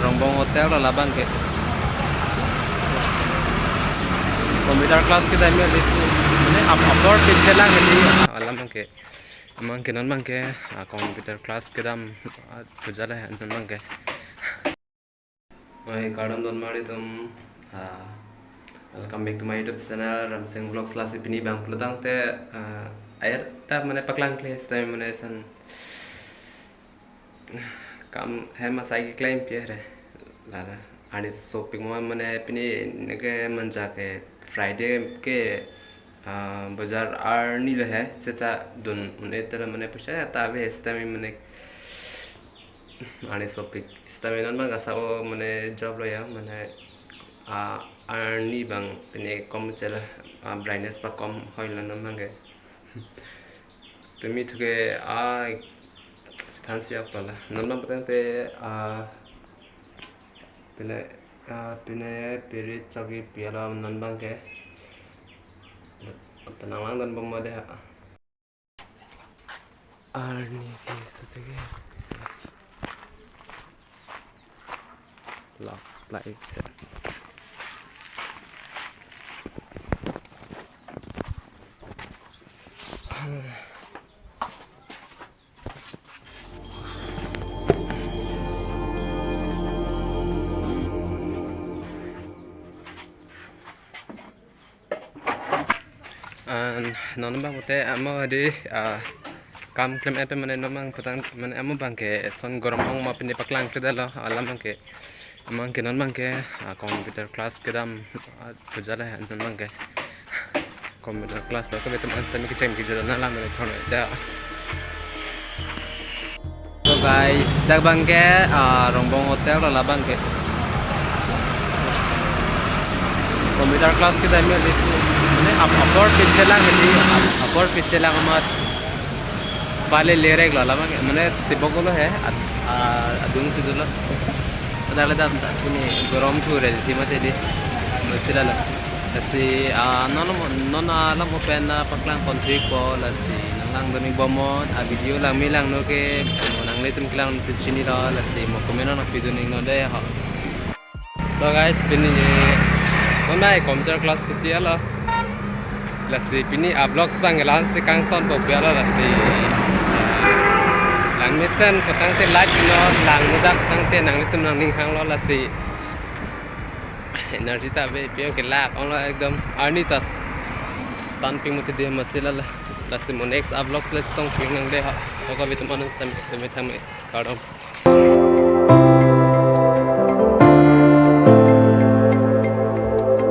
Rongbong Hotel là bangke computer class kita ini ini upload picture lang hindi alam bangke amang kenan bangke computer class kita pujala hai nan bangke oi garden don mari tum welcome back to my YouTube channel Ramsing Vlogs lasi pini bang pelutang te air ta mane paklang kles te mane san kam hema sai ki claim pe re lada ani shopping mo mane pini nege manja ke Friday ke bazar ar ni le hai seta dun mane tera mane pusha ta be stami mane ani shopping stami nan bang asao mane job lo ya mane arni bang ini kom cela brightness pa kom hoilan namange tumi thuke thansi apala namna patante pene peri chagi piala nanbang ke tanang dan bomode arni ki sutege lock like set non bang pote amo di kam klem epe mane nomang patang mane amo bangke son gorom ong ma pini paklang kedalo alam bangke amang ke non bangke computer class kedam pujala hai non bangke computer class lo kebe teman sami ke cem ke jana lam le khono da so guys dak bangke Rongbong Hotel lo la bangke computer class kita ini ini upload picture lang hindi upload picture lang amat pale le rek la bang mane tiboko lo hai adung sidulo adala da ini gorom thure timate di masila la si non alam open paklang country ko la si nang doni bomon video lang milang no ke nang letum klang si chini la si mo komeno na video ning no de ha so guys pini Onai computer class setia lah, lasi pini vlogs bang elan si kang ton to biara lasi, lang misen petang te live no lang mudak tang te nang litum nang ning hang lo lasi, energi tak be pion ke lak on lo ekdom arni tas, tan ping muti dia masih lah, lasi mo next vlogs lasi tong ping nang deh, oka bitum anus tam thame kadom.